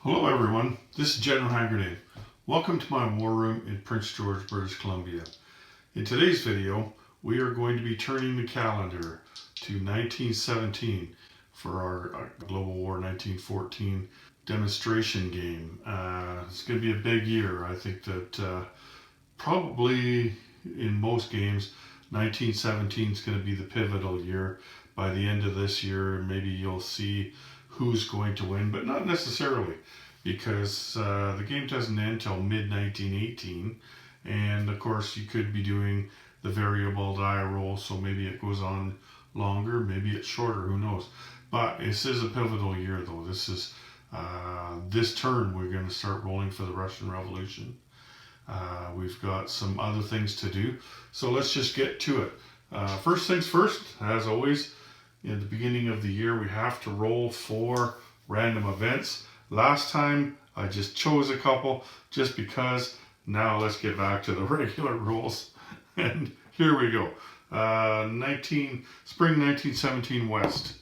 Hello everyone, this is General Haggard. Welcome to my war room in Prince George, British Columbia. In today's video, we are going to be turning the calendar to 1917 for our Global War 1914 demonstration game. It's going to be a big year. I think that probably in most games, 1917 is going to be the pivotal year. By the end of this year, maybe you'll see who's going to win, but not necessarily, because the game doesn't end till mid-1918, and of course you could be doing the variable die roll, so maybe it goes on longer, maybe it's shorter, who knows. But this is a pivotal year though. This is this turn we're going to start rolling for the Russian Revolution. We've got some other things to do, so let's just get to it. First things first, as always, in the beginning of the year, we have to roll 4 random events. Last time, I just chose a couple just because. Now let's get back to the regular rules. And here we go. Spring 1917 West.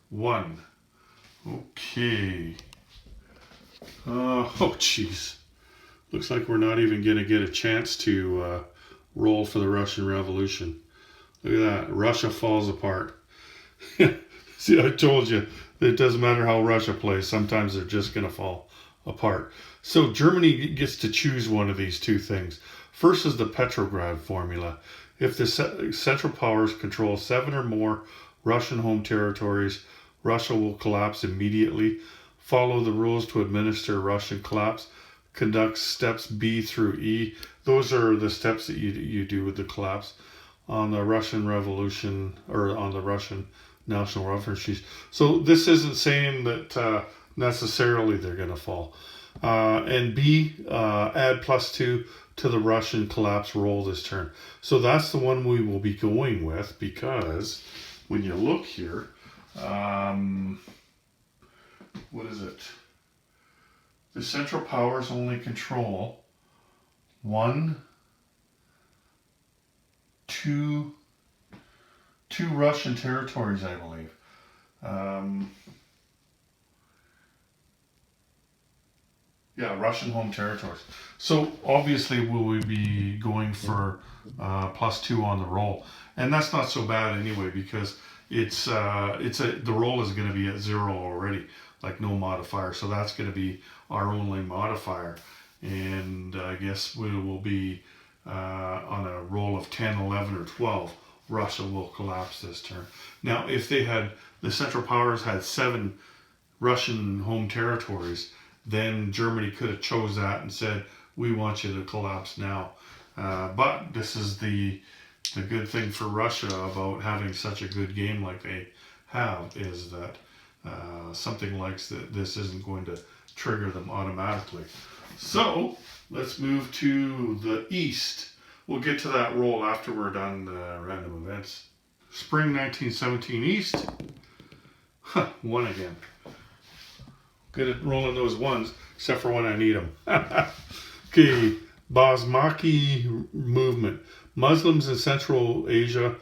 1. Okay. Oh, jeez. Looks like we're not even going to get a chance to roll for the Russian Revolution. Look at that. Russia falls apart. See, I told you, it doesn't matter how Russia plays. Sometimes they're just going to fall apart. So Germany gets to choose one of these two things. First is the Petrograd formula. If the Central Powers control 7 or more Russian home territories, Russia will collapse immediately. Follow the rules to administer Russian collapse. Conduct steps B through E. Those are the steps that you do with the collapse on the Russian Revolution, or on the Russian National Refugees. So this isn't saying that necessarily they're going to fall. And B, add +2 to the Russian collapse roll this turn. So that's the one we will be going with, because when you look here, what is it? The Central Powers only control 2 Russian territories, I believe. Russian home territories. So obviously will we be going for +2 on the roll, and that's not so bad anyway, because the roll is going to be at 0 already, like no modifier. So that's going to be our only modifier, and I guess we will be on a roll of 10, 11, or 12. Russia will collapse this turn. Now, if the Central Powers had 7 Russian home territories, then Germany could have chose that and said, we want you to collapse now. But this is the good thing for Russia about having such a good game like they have, is that something like this isn't going to trigger them automatically. So let's move to the East. We'll get to that roll after we're done the random events. Spring 1917 East. 1 again. Good at rolling those ones, except for when I need them. Okay, Basmaki movement. Muslims in Central Asia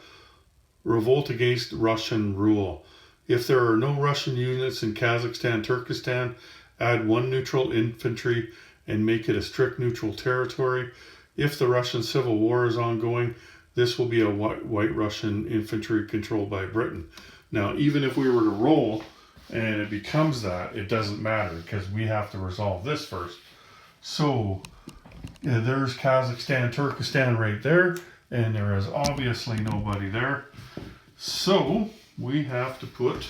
revolt against Russian rule. If there are no Russian units in Kazakhstan, Turkestan, add 1 neutral infantry and make it a strict neutral territory. If the Russian Civil War is ongoing, this will be a white Russian infantry controlled by Britain. Now, even if we were to roll and it becomes that, it doesn't matter, because we have to resolve this first. So there's Kazakhstan, Turkestan right there, and there is obviously nobody there. So we have to put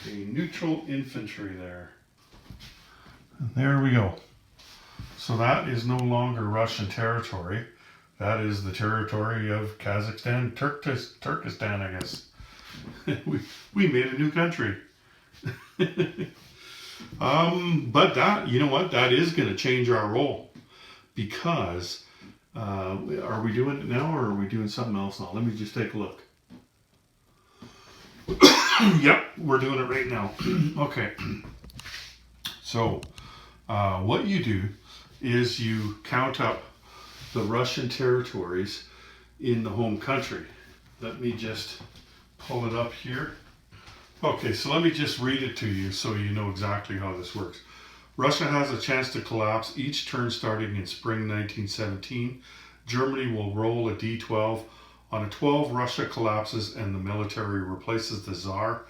a neutral infantry there. And there we go. So that is no longer Russian territory. That is the territory of Kazakhstan, Turkestan, I guess. we made a new country. But that, you know what? That is going to change our role, because are we doing it now, or are we doing something else now? Let me just take a look. Yep, we're doing it right now. Okay. So what you do is you count up the Russian territories in the home country. Let me just pull it up here. Okay, so let me just read it to you so you know exactly how this works. Russia has a chance to collapse each turn starting in spring 1917. Germany will roll a d12. On a 12, Russia collapses and the military replaces the Tsar.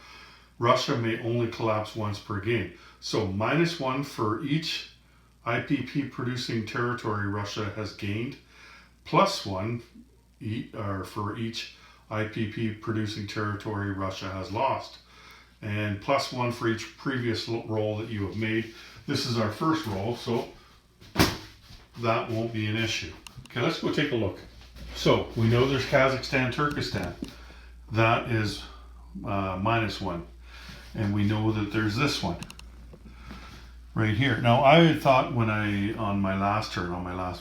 Russia may only collapse once per game. So -1 for each IPP producing territory Russia has gained, +1 for each IPP producing territory Russia has lost, and +1 for each previous roll that you have made. This is our first roll, so that won't be an issue. Okay, let's go take a look. So we know there's Kazakhstan, Turkestan. That is -1. And we know that there's this one right here. Now I had thought on my last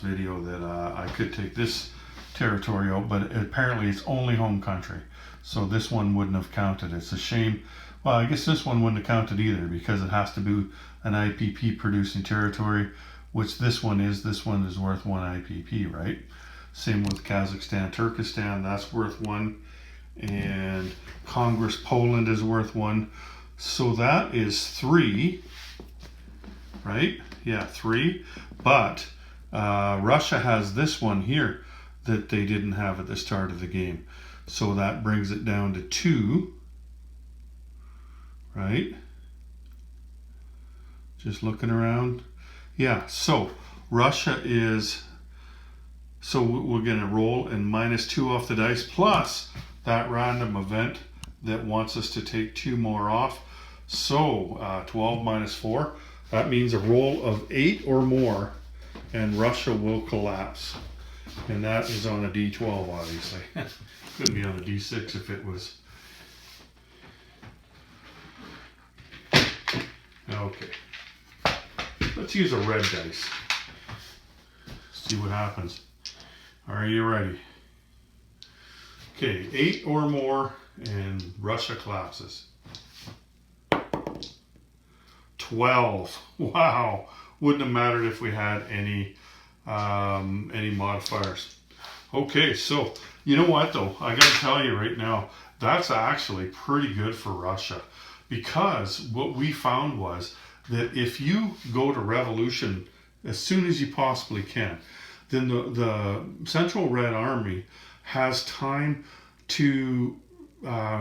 video, that I could take this territory out, but apparently it's only home country. So this one wouldn't have counted. It's a shame. Well, I guess this one wouldn't have counted either, because it has to be an IPP producing territory, which this one is. This one is worth 1 IPP, right? Same with Kazakhstan, Turkestan, that's worth 1. And Congress, Poland is worth 1. So that is 3, right? Yeah, 3. But Russia has this one here that they didn't have at the start of the game. So that brings it down to 2, right? Just looking around. Yeah, so Russia is, so we're going to roll and -2 off the dice, plus that random event that wants us to take 2 more off. So 12 minus 4, that means a roll of 8 or more and Russia will collapse. And that is on a D12, obviously. Couldn't be on a D6 if it was. Okay. Let's use a red dice. See what happens. Are you ready? Okay, 8 or more and Russia collapses. 12. Wow. Wouldn't have mattered if we had any modifiers. Okay, so you know what though? I gotta tell you right now, that's actually pretty good for Russia, because what we found was that if you go to revolution as soon as you possibly can, then the Central Red Army has time to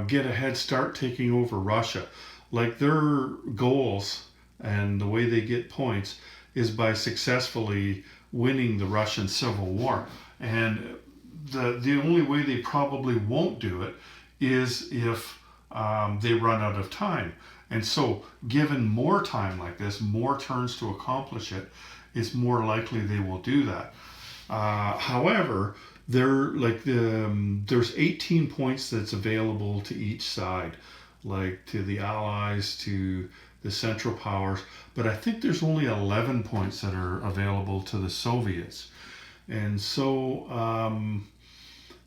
get a head start taking over Russia. Like, their goals and the way they get points is by successfully winning the Russian Civil War. And the only way they probably won't do it is if they run out of time. And so given more time like this, more turns to accomplish it, it's more likely they will do that. However, there's 18 points that's available to each side, like to the Allies, to the Central Powers, but I think there's only 11 points that are available to the Soviets. And so,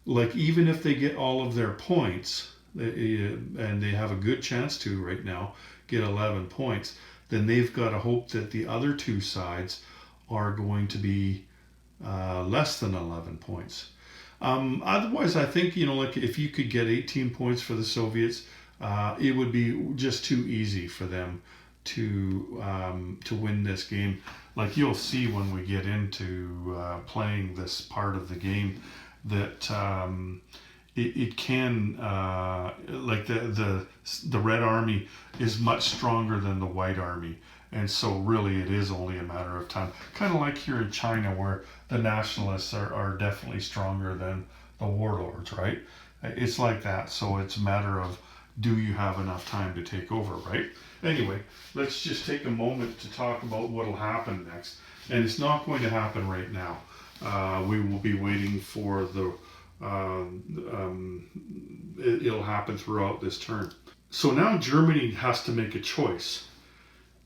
like, even if they get all of their points, and they have a good chance to right now get 11 points, then they've got to hope that the other two sides are going to be less than 11 points. Otherwise, I think, like, if you could get 18 points for the Soviets, it would be just too easy for them to win this game. Like, you'll see when we get into playing this part of the game that it can, like, the Red Army is much stronger than the White Army. And so really it is only a matter of time. Kind of like here in China, where the nationalists are definitely stronger than the warlords, right? It's like that. So it's a matter of, do you have enough time to take over, right? Anyway, let's just take a moment to talk about what will happen next. And it's not going to happen right now. We will be waiting for it'll happen throughout this turn. So now Germany has to make a choice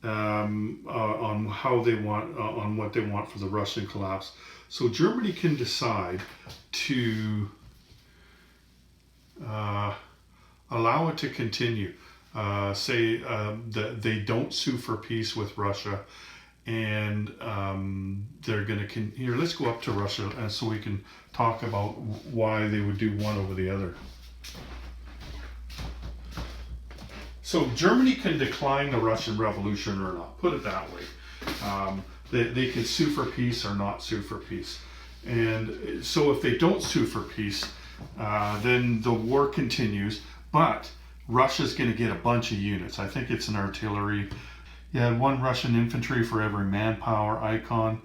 on how they want, on what they want for the Russian collapse. So Germany can decide to allow it to continue. Say that they don't sue for peace with Russia, and they're going to here. Let's go up to Russia, and so we can talk about why they would do one over the other. So Germany can decline the Russian Revolution or not. Put it that way. They can sue for peace or not sue for peace. And so if they don't sue for peace, then the war continues, but Russia's going to get a bunch of units. I think it's an artillery. You had one Russian infantry for every manpower icon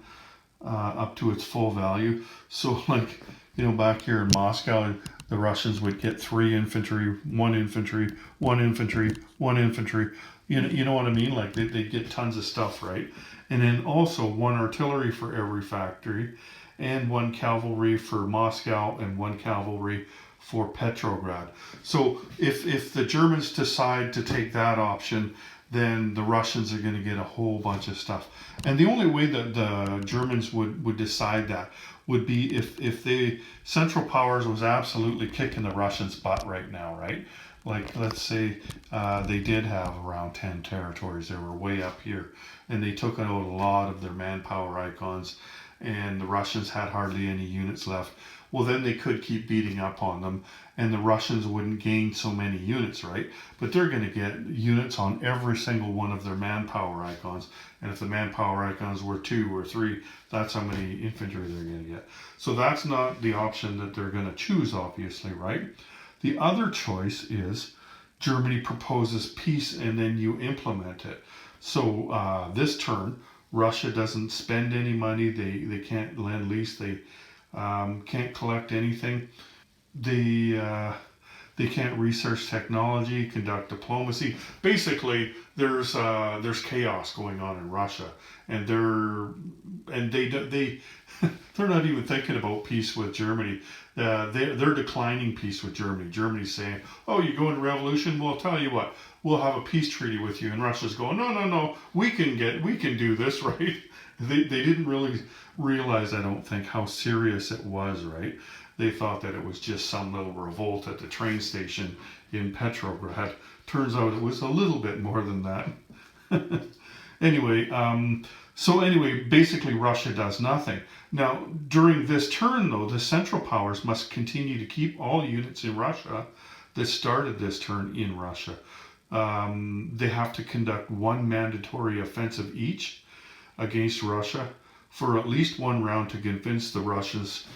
up to its full value. So like, back here in Moscow, the Russians would get 3 infantry, 1 infantry, 1 infantry, 1 infantry. You know what I mean? Like they get tons of stuff, right? And then also 1 artillery for every factory, and 1 cavalry for Moscow, and 1 cavalry for Petrograd. So if the Germans decide to take that option, then the Russians are going to get a whole bunch of stuff. And the only way that the Germans would decide that would be if the Central Powers was absolutely kicking the Russians' butt right now, right? Like, let's say they did have around 10 territories. They were way up here, and they took out a lot of their manpower icons, and the Russians had hardly any units left. Well, then they could keep beating up on them, and the Russians wouldn't gain so many units, right? But they're going to get units on every single one of their manpower icons. And if the manpower icons were 2 or 3, that's how many infantry they're going to get. So that's not the option that they're going to choose, obviously, right? The other choice is Germany proposes peace and then you implement it. So this turn, Russia doesn't spend any money. They can't lend lease. They can't collect anything. They can't research technology, conduct diplomacy. Basically, there's chaos going on in Russia, and they're not even thinking about peace with Germany. They're declining peace with Germany. Germany's saying, "Oh, you go into revolution? Well, I'll tell you what, we'll have a peace treaty with you." And Russia's going, "No, we can do this, right?" They didn't really realize, I don't think, how serious it was, right? They thought that it was just some little revolt at the train station in Petrograd. Turns out it was a little bit more than that. Anyway, basically Russia does nothing. Now, during this turn, though, the Central Powers must continue to keep all units in Russia that started this turn in Russia. They have to conduct 1 mandatory offensive each against Russia for at least 1 round to convince the Russians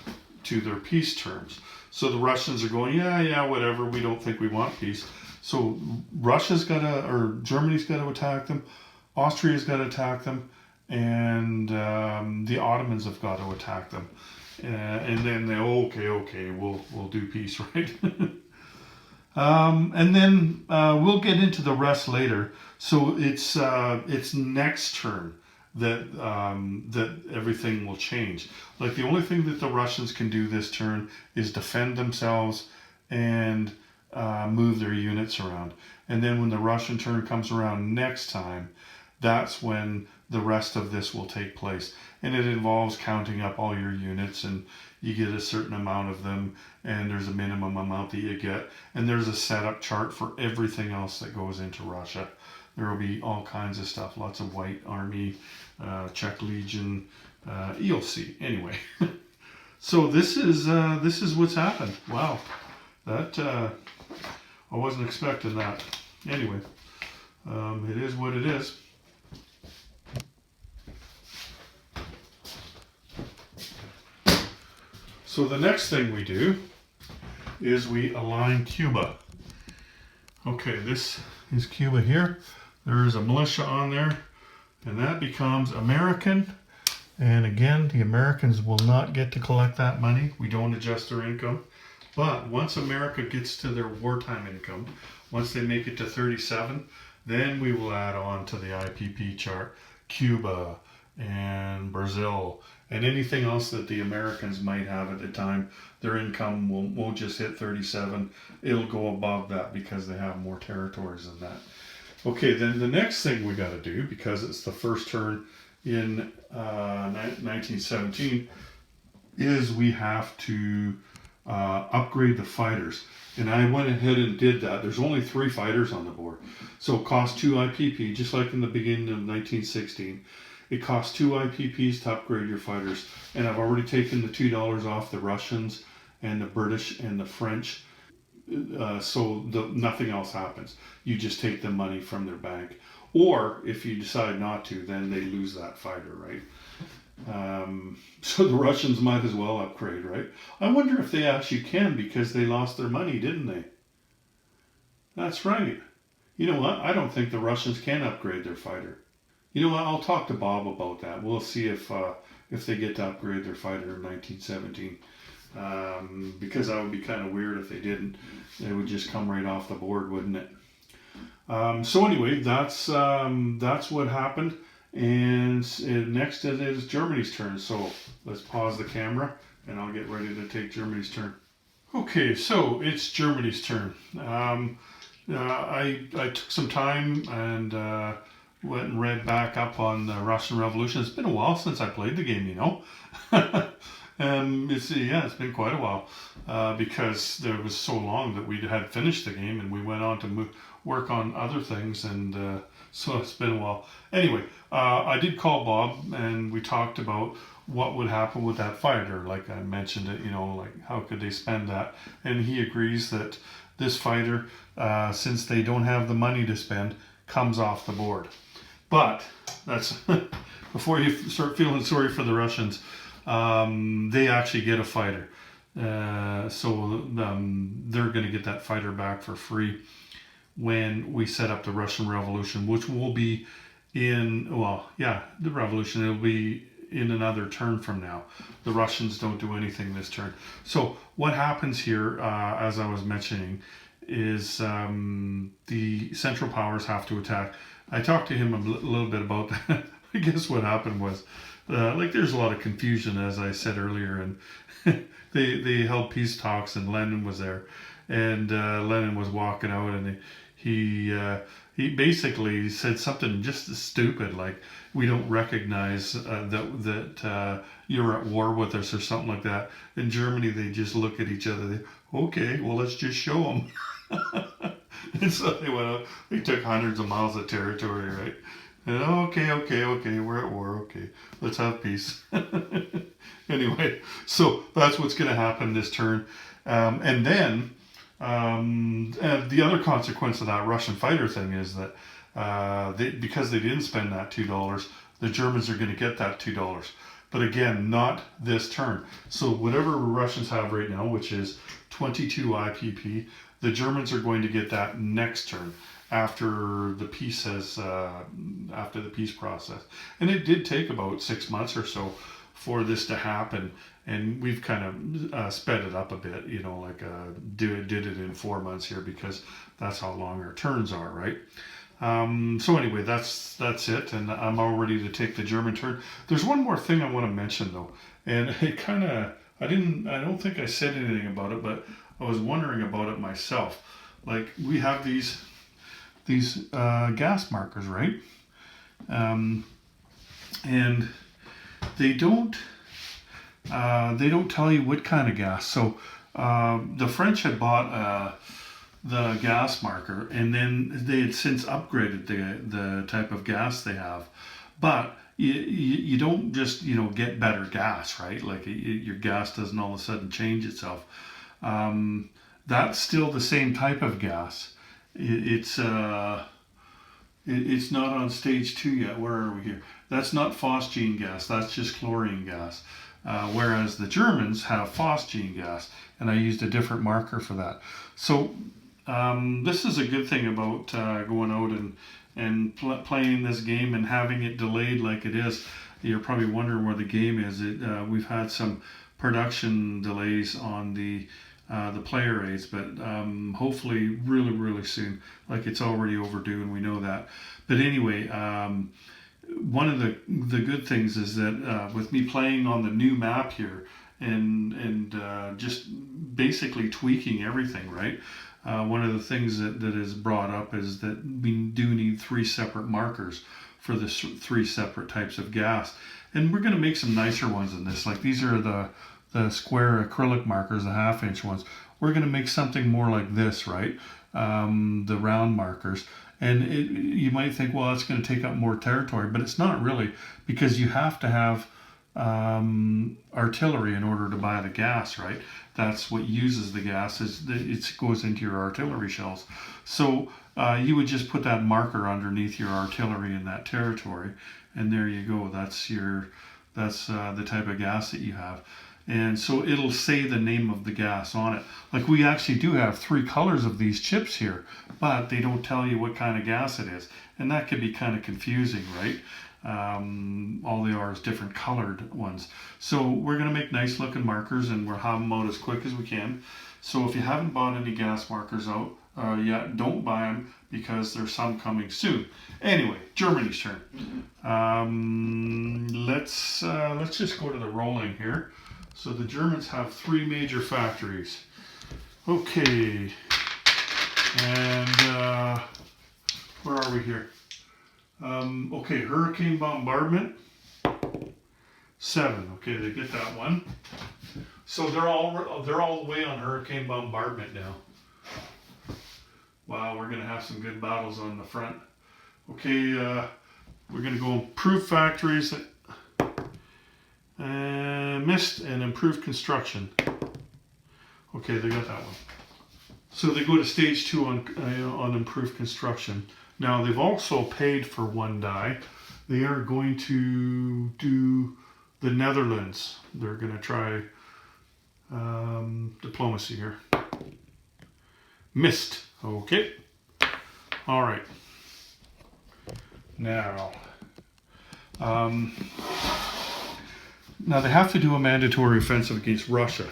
to their peace terms. So the Russians are going, yeah, whatever, we don't think we want peace. So Germany's got to attack them, Austria's got to attack them, and the Ottomans have got to attack them. And then they, okay, we'll do peace, right? And then we'll get into the rest later. So it's next turn that everything will change. Like, the only thing that the Russians can do this turn is defend themselves and move their units around. And then when the Russian turn comes around next time, that's when the rest of this will take place. And it involves counting up all your units, and you get a certain amount of them, and there's a minimum amount that you get. And there's a setup chart for everything else that goes into Russia. There will be all kinds of stuff, lots of White Army, Czech Legion, you'll see. Anyway, so this is what's happened. Wow, that I wasn't expecting that. Anyway, it is what it is. So the next thing we do is we align Cuba. Okay, this is Cuba here. There's a militia on there, and that becomes American. And again, the Americans will not get to collect that money. We don't adjust their income. But once America gets to their wartime income, once they make it to 37, then we will add on to the IPP chart Cuba and Brazil and anything else that the Americans might have at the time. Their income won't just hit 37. It'll go above that because they have more territories than that. Okay, then the next thing we got to do, because it's the first turn in 1917, is we have to upgrade the fighters. And I went ahead and did that. There's only 3 fighters on the board. So it costs 2 IPP, just like in the beginning of 1916. It costs 2 IPPs to upgrade your fighters. And I've already taken the $2 off the Russians and the British and the French. So nothing else happens. You just take the money from their bank. Or if you decide not to, then they lose that fighter, right? So the Russians might as well upgrade, right? I wonder if they actually can because they lost their money, didn't they? That's right. You know what? I don't think the Russians can upgrade their fighter. You know what? I'll talk to Bob about that. We'll see if they get to upgrade their fighter in 1917. Because that would be kind of weird if they didn't. It would just come right off the board, wouldn't it? So anyway, that's what happened. And next it is Germany's turn. So let's pause the camera and I'll get ready to take Germany's turn. Okay, so it's Germany's turn. I took some time and went and read back up on the Russian Revolution. It's been a while since I played the game, you know. It's been quite a while because there was so long that we had finished the game and we went on to work on other things, and so it's been a while. Anyway, I did call Bob and we talked about what would happen with that fighter. Like I mentioned it, you know, like how could they spend that? And he agrees that this fighter, since they don't have the money to spend, comes off the board. But that's before you start feeling sorry for the Russians. They actually get a fighter. So they're going to get that fighter back for free when we set up the Russian Revolution, which will be the revolution. It'll be in another turn from now. The Russians don't do anything this turn. So what happens here, as I was mentioning, is the Central Powers have to attack. I talked to him a little bit about that. I guess what happened was, there's a lot of confusion, as I said earlier, and they held peace talks, and Lenin was there, and Lenin was walking out, and he basically said something just stupid, like, we don't recognize that you're at war with us, or something like that. In Germany, they just look at each other. Okay, well, let's just show them. And so they went out. They took hundreds of miles of territory, right? And okay, we're at war. Okay, let's have peace. Anyway, so that's what's going to happen this turn. And then the other consequence of that Russian fighter thing is that because they didn't spend that $2, the Germans are going to get that $2. But again, not this turn. So whatever Russians have right now, which is 22 IPP, the Germans are going to get that next turn after the peace after the peace process. And it did take about 6 months or so for this to happen, and we've kind of sped it up a bit, you know, like did it in 4 months here because that's how long our turns are, right? So anyway, that's it, and I'm all ready to take the German turn. There's one more thing I want to mention though, and it kind of I don't think I said anything about it, but I was wondering about it myself. Like, we have these gas markers, right? And they don't tell you what kind of gas. So the French had bought the gas marker, and then they had since upgraded the type of gas they have. But you don't just get better gas, right? Like your gas doesn't all of a sudden change itself. That's still the same type of gas. It's not on stage 2 yet. Where are we here? That's not phosgene gas. That's just chlorine gas. Whereas the Germans have phosgene gas, and I used a different marker for that. So this is a good thing about going out and playing this game and having it delayed like it is. You're probably wondering where the game is. We've had some production delays on the player aids, but hopefully really soon. Like, it's already overdue, and we know that. But anyway, one of the good things is that with me playing on the new map here and just basically tweaking everything, right? One of the things that is brought up is that we do need 3 separate markers for the 3 separate types of gas, and we're going to make some nicer ones than this. Like, these are the square acrylic markers, the 1/2-inch ones. We're going to make something more like this, right? The round markers. And you might think, well, it's going to take up more territory, but it's not really, because you have to have artillery in order to buy the gas, right? That's what uses the gas, is it goes into your artillery shells. So you would just put that marker underneath your artillery in that territory, and there you go. That's the type of gas that you have. And so it'll say the name of the gas on it. Like, we actually do have 3 colors of these chips here, but they don't tell you what kind of gas it is. And that can be kind of confusing, right? All they are is different colored ones. So we're going to make nice looking markers, and we'll have them out as quick as we can. So if you haven't bought any gas markers out yet, don't buy them, because there's some coming soon. Anyway, Germany's turn. Let's just go to the rolling here. So the Germans have 3 major factories. Okay, and where are we here? Okay, hurricane bombardment, 7. Okay, they get that one. So they're all the way on hurricane bombardment now. Wow, we're gonna have some good battles on the front. Okay, we're gonna go improve factories, missed, and improved construction. Okay, they got that one. So they go to stage 2 on improved construction. Now they've also paid for 1 die. They are going to do the Netherlands. They're going to try diplomacy here. Missed. Okay. All right. Now, now they have to do a mandatory offensive against Russia,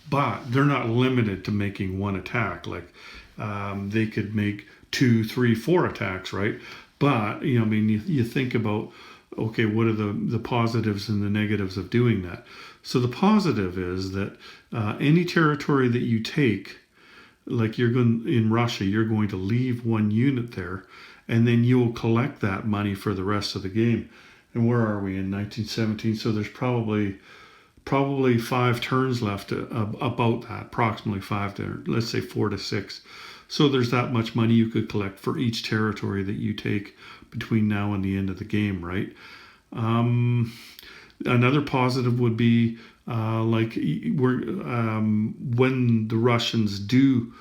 but they're not limited to making 1 attack. Like, they could make 2, 3, 4 attacks, right? But, you know, I mean, you think about, okay, what are the positives and the negatives of doing that? So the positive is that any territory that you take, like in Russia, you're going to leave 1 unit there, and then you'll collect that money for the rest of the game. And where are we in 1917? So there's probably 5 turns left, about that, approximately 5 to, let's say, 4 to 6. So there's that much money you could collect for each territory that you take between now and the end of the game, right? Another positive would be when the Russians do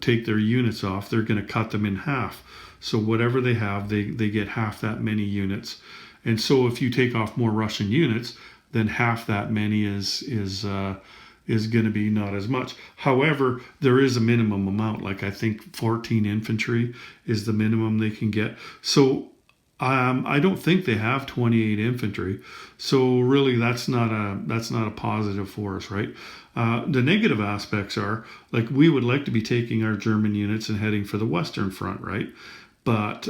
take their units off, they're going to cut them in half. So whatever they have, they get half that many units. And so if you take off more Russian units, then half that many is going to be not as much. However, there is a minimum amount. Like, I think 14 infantry is the minimum they can get. So I don't think they have 28 infantry. So really, that's not a positive for us, right? The negative aspects are, like, we would like to be taking our German units and heading for the Western Front, right? But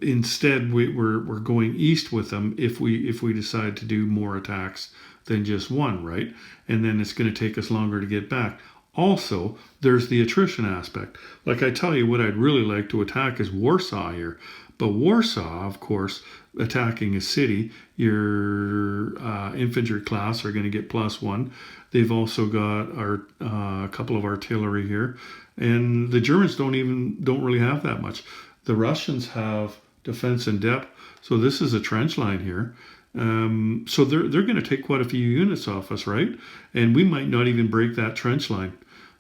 instead, we're going east with them if we decide to do more attacks than just 1, right? And then it's going to take us longer to get back. Also, there's the attrition aspect. Like, I tell you, what I'd really like to attack is Warsaw here. But Warsaw, of course, attacking a city, your infantry class are going to get +1. They've also got a couple of artillery here. And the Germans don't really have that much. The Russians have defense in depth. So this is a trench line here. So they're going to take quite a few units off us, right? And we might not even break that trench line.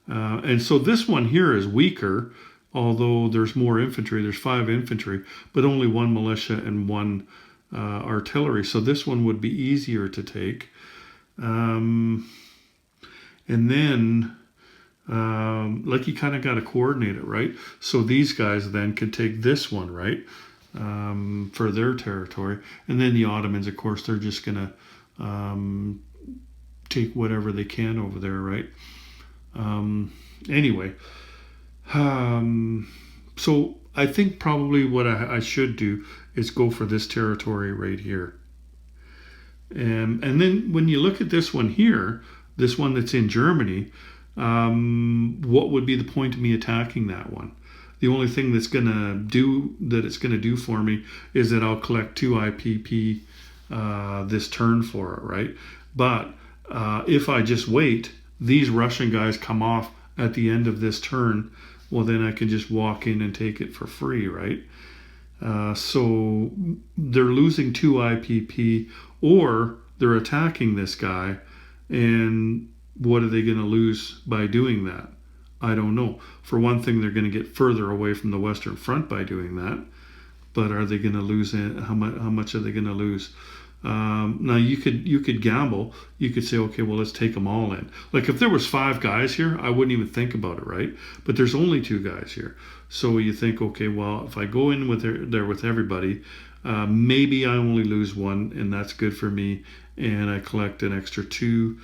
And so this one here is weaker, although there's more infantry. There's 5 infantry, but only 1 militia and 1 artillery. So this one would be easier to take. And then, like, you kind of got to coordinate it, right? So these guys then could take this one, right? For their territory. And then the Ottomans, of course, they're just going to take whatever they can over there, right? Anyway, so I think probably what I should do is go for this territory right here. And then when you look at this one here, this one that's in Germany, what would be the point of me attacking that one? The only thing it's going to do for me is that I'll collect 2 IPP this turn for it, right? But if I just wait, these Russian guys come off at the end of this turn, well, then I can just walk in and take it for free, right? So they're losing 2 IPP, or they're attacking this guy, and what are they going to lose by doing that? I don't know. For one thing, they're going to get further away from the Western Front by doing that. But are they going to lose? How much are they going to lose? Now you could gamble. You could say, okay, well, let's take them all in. Like if there was 5 guys here, I wouldn't even think about it, right? But there's only 2 guys here, so you think, okay, well, if I go in there with everybody, maybe I only lose 1, and that's good for me, and I collect an extra 2.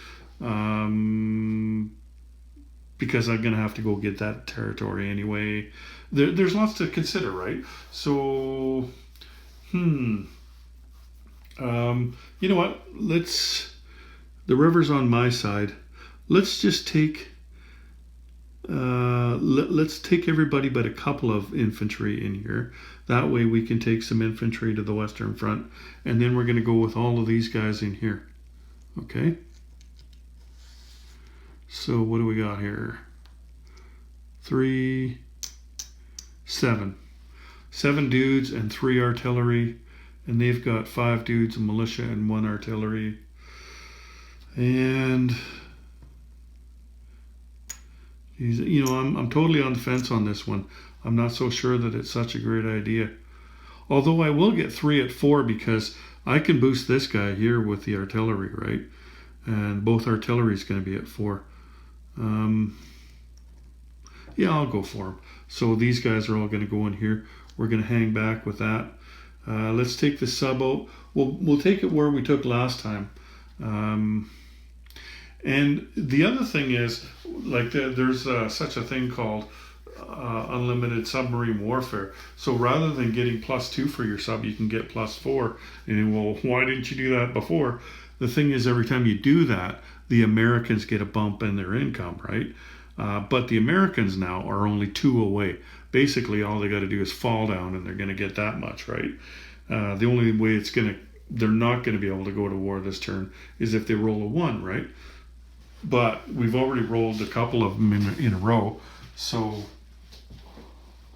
Because I'm going to have to go get that territory anyway. There's lots to consider, right? So, you know what? The river's on my side. Let's just take, let's take everybody but a couple of infantry in here. That way we can take some infantry to the Western Front. And then we're going to go with all of these guys in here. Okay? So what do we got here? 3, 7. 7 dudes and 3 artillery. And they've got 5 dudes, a militia, and 1 artillery. And, you know, I'm totally on the fence on this one. I'm not so sure that it's such a great idea. Although I will get 3 at 4 because I can boost this guy here with the artillery, right? And both artillery is going to be at 4. Yeah, I'll go for them. So these guys are all going to go in here. We're going to hang back with that. Let's take the sub out. We'll take it where we took last time. And the other thing is, like, there's such a thing called unlimited submarine warfare. So rather than getting +2 for your sub, you can get +4. And well, why didn't you do that before? The thing is, every time you do that, the Americans get a bump in their income, right? But the Americans now are only 2 away. Basically, all they got to do is fall down, and they're going to get that much, right? The only way they're not going to be able to go to war this turn is if they roll a 1, right? But we've already rolled a couple of them in a row, so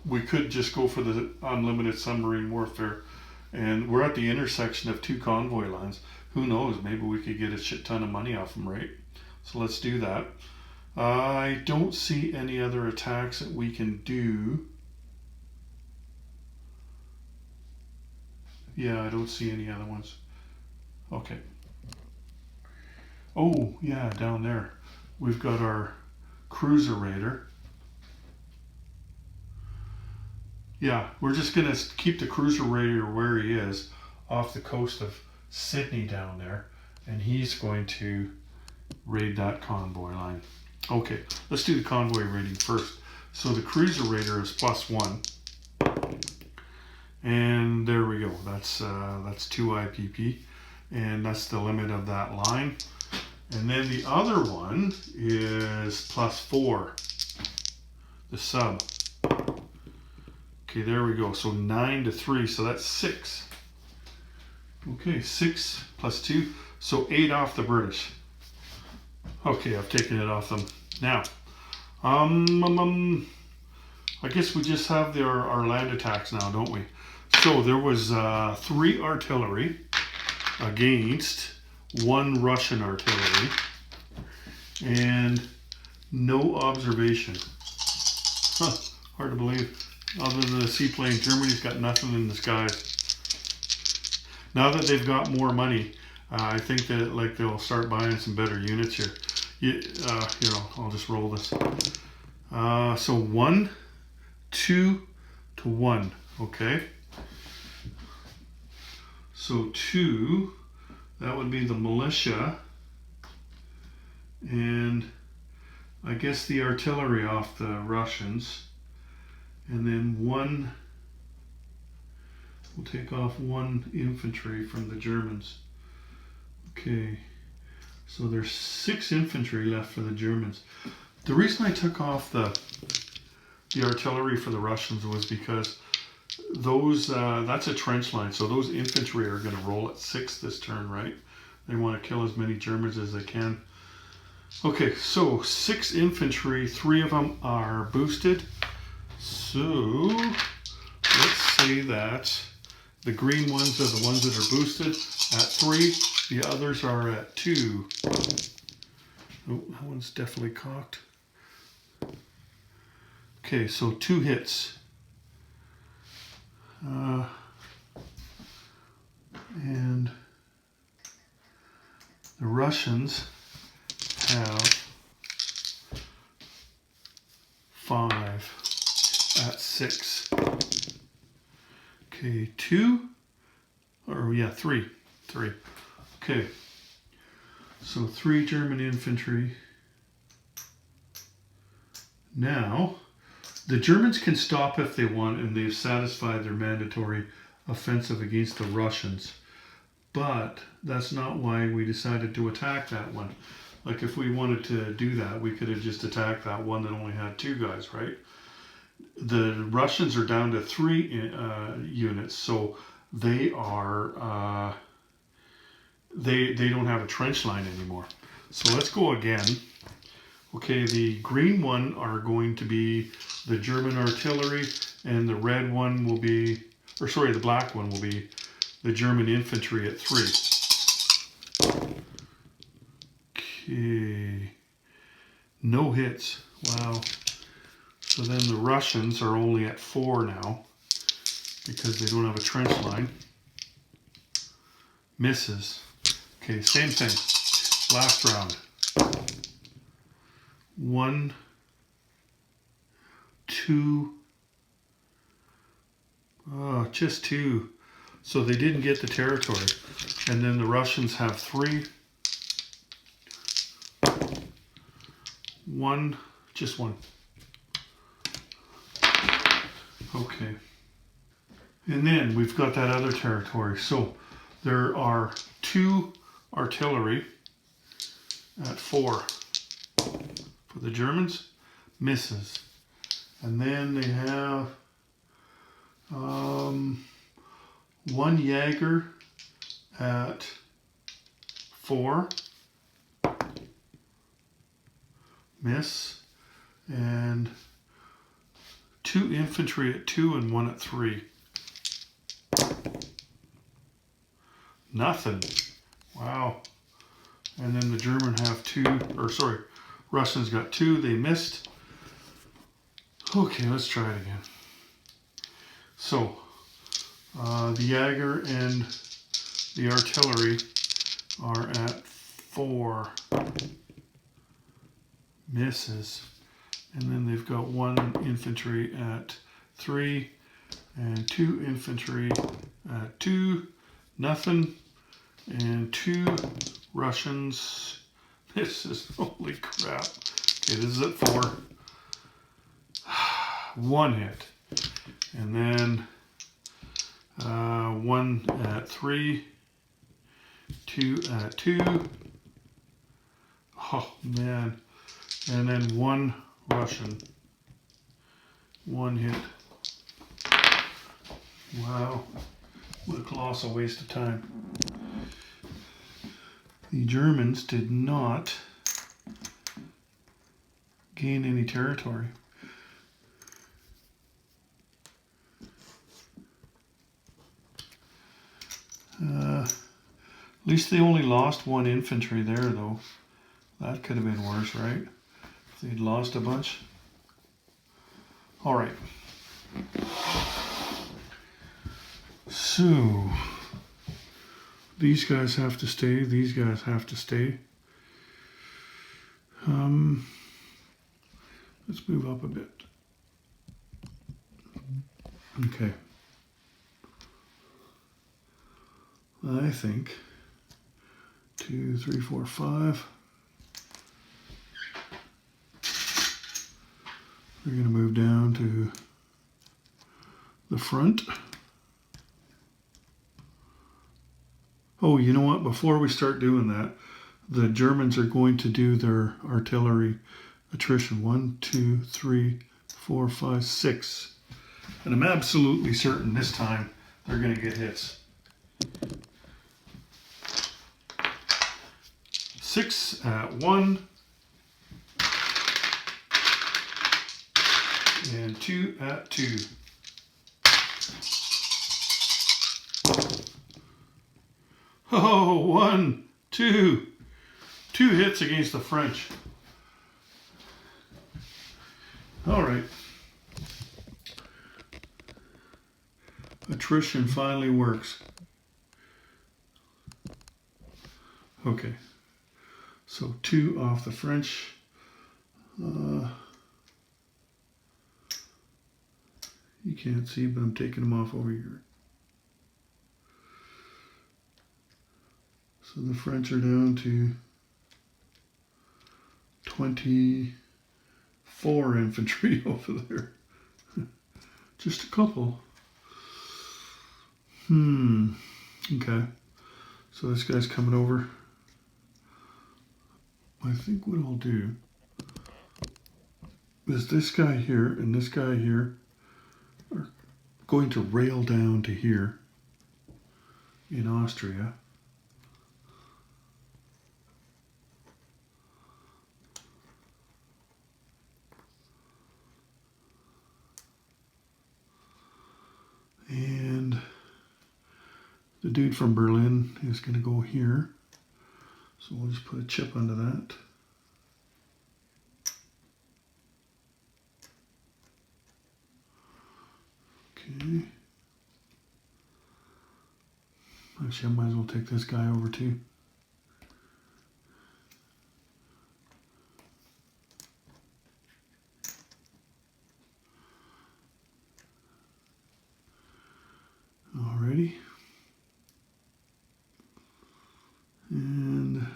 we could just go for the unlimited submarine warfare. And we're at the intersection of 2 convoy lines. Who knows? Maybe we could get a shit ton of money off them, right? So let's do that. I don't see any other attacks that we can do. Yeah, I don't see any other ones. Okay. Oh, yeah, down there. We've got our cruiser raider. Yeah, we're just going to keep the cruiser raider where he is, off the coast of Sydney down there. And he's going to raid that convoy line. Okay, let's do the convoy raiding first. So the cruiser raider is +1. And there we go. That's 2 IPP. And that's the limit of that line. And then the other one is +4. The sub. Okay, there we go. So 9 to 3. So that's 6. Okay, 6 + 2. So 8 off the British. Okay, I've taken it off them. Now, I guess we just have our land attacks now, don't we? So there was 3 artillery against 1 Russian artillery and no observation. Huh, hard to believe. Other than the seaplane, Germany's got nothing in the skies. Now that they've got more money, I think that they'll start buying some better units here. Here, I'll just roll this. So 1, 2 to 1. Okay. So 2, that would be the militia, and I guess the artillery off the Russians, and then 1. We'll take off 1 infantry from the Germans. Okay. So there's 6 infantry left for the Germans. The reason I took off the artillery for the Russians was because those that's a trench line. So those infantry are going to roll at 6 this turn, right? They want to kill as many Germans as they can. Okay, so 6 infantry, 3 of them are boosted. So let's say that the green ones are the ones that are boosted at 3. The others are at 2. Oh, that one's definitely cocked. Okay, so 2 hits. And the Russians have 5 at 6. Okay, 2, or yeah, 3. Okay, so 3 German infantry. Now, the Germans can stop if they want, and they've satisfied their mandatory offensive against the Russians. But that's not why we decided to attack that one. Like, if we wanted to do that, we could have just attacked that one that only had 2 guys, right? The Russians are down to 3 units, so they are they don't have a trench line anymore. So let's go again. Okay, the green one are going to be the German artillery, and the red one will be, or sorry, the black one will be the German infantry at 3. Okay, no hits. Wow. So then the Russians are only at 4 now because they don't have a trench line. Misses. Okay, same thing. Last round. 1, 2. Oh, just 2. So they didn't get the territory. And then the Russians have 3. 1, just 1. Okay. And then we've got that other territory. So there are 2 artillery at 4 for the Germans. Misses. And then they have 1 Jaeger at 4. Miss. And 2 infantry at 2 and 1 at 3. Nothing. Wow. And then the German have 2, or sorry, Russians got 2. They missed. Okay, let's try it again. So, the Jaeger and the artillery are at 4. Misses. And then they've got 1 infantry at 3 and 2 infantry at 2. Nothing. And 2 Russians. This is, holy crap. Okay, this is at 4. 1 hit. And then 1 at 3. 2 at 2. Oh, man. And then 1 Russian. 1 hit. Wow. What a colossal waste of time. The Germans did not gain any territory. At least they only lost 1 infantry there, though. That could have been worse, right? If they'd lost a bunch. All right. So, these guys have to stay. These guys have to stay. Let's move up a bit. Okay. I think 2, 3, 4, 5. We're going to move down to the front. Oh, you know what? Before we start doing that, the Germans are going to do their artillery attrition. 1, 2, 3, 4, 5, 6. And I'm absolutely certain this time they're going to get hits. 6 at 1. And 2 at 2. Oh, one, two. Two hits against the French. All right. Attrition finally works. Okay. So 2 off the French. You can't see, but I'm taking them off over here. So the French are down to 24 infantry over there. Just a couple. Okay. So this guy's coming over. I think what I'll do is this guy here and this guy here are going to rail down to here in Austria. And the dude from Berlin is going to go here. So we'll just put a chip under that. Okay. Actually, I might as well take this guy over too. Alrighty. And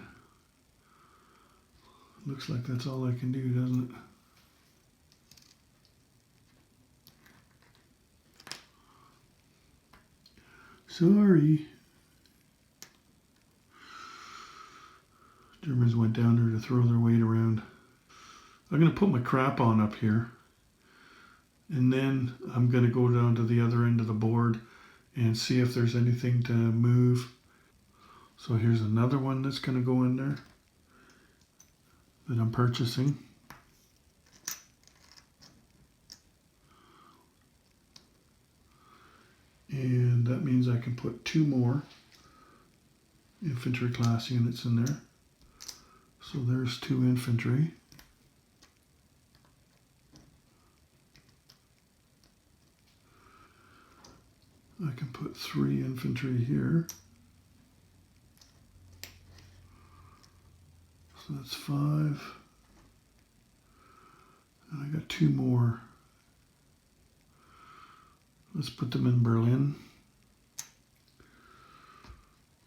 looks like that's all I can do, doesn't it? Sorry. Germans went down there to throw their weight around. I'm going to put my crap on up here. And then I'm going to go down to the other end of the board and see if there's anything to move. So here's another one that's going to go in there that I'm purchasing. And that means I can put 2 more infantry class units in there. So there's 2 infantry. I can put 3 infantry here. So that's 5. And I got 2 more. Let's put them in Berlin.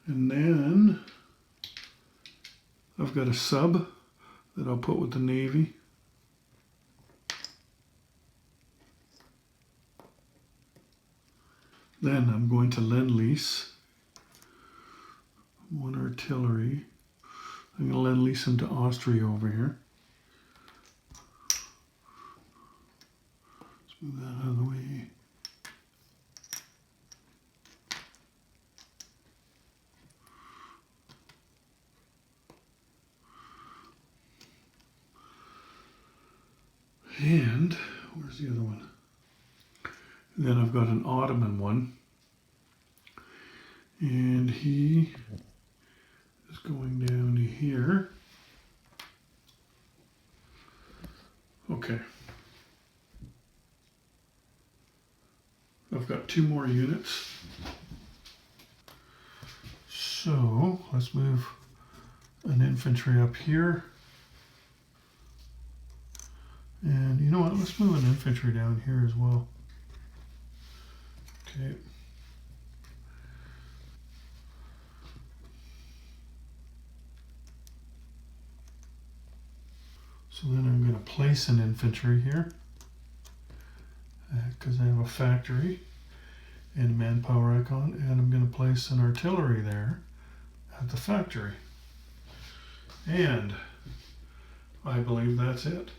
And then I've got a sub that I'll put with the Navy. Then I'm going to Lend-Lease 1 artillery. I'm going to Lend-Lease them to Austria over here. Let's move that out of the way. And where's the other one? And then I've got an Ottoman one. And he is going down to here. Okay. I've got 2 more units. So let's move an infantry up here. And you know what, let's move an infantry down here as well. Okay. So then I'm going to place an infantry here because I have a factory and a manpower icon, and I'm going to place an artillery there at the factory. And I believe that's it.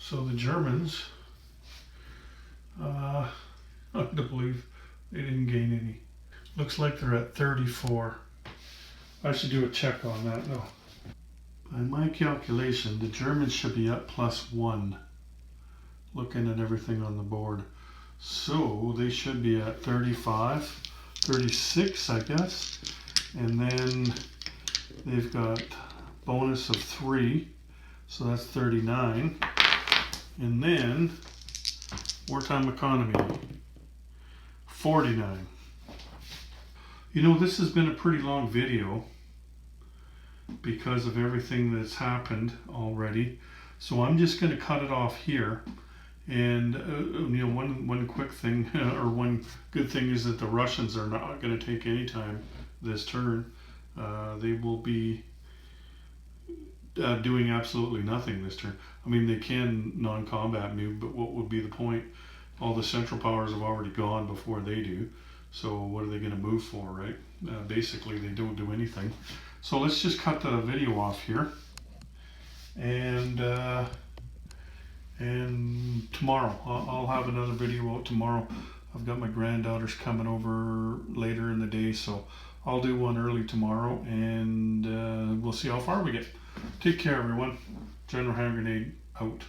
So the Germans, I don't believe they didn't gain any. Looks like they're at 34. I should do a check on that though. By my calculation, the Germans should be at +1, looking at everything on the board. So they should be at 35, 36, I guess. And then they've got bonus of 3, so that's 39. And then wartime economy, 49. You know, this has been a pretty long video because of everything that's happened already. So I'm just going to cut it off here. And you know, one quick thing or one good thing is that the Russians are not going to take any time this turn. They will be doing absolutely nothing this turn. I mean, they can non-combat move, but what would be the point? All the central powers have already gone before they do. So what are they going to move for, right? Basically, they don't do anything. So let's just cut the video off here. And tomorrow, I'll have another video out tomorrow. I've got my granddaughters coming over later in the day, so I'll do one early tomorrow, and we'll see how far we get. Take care, everyone. General Hand Grenade out.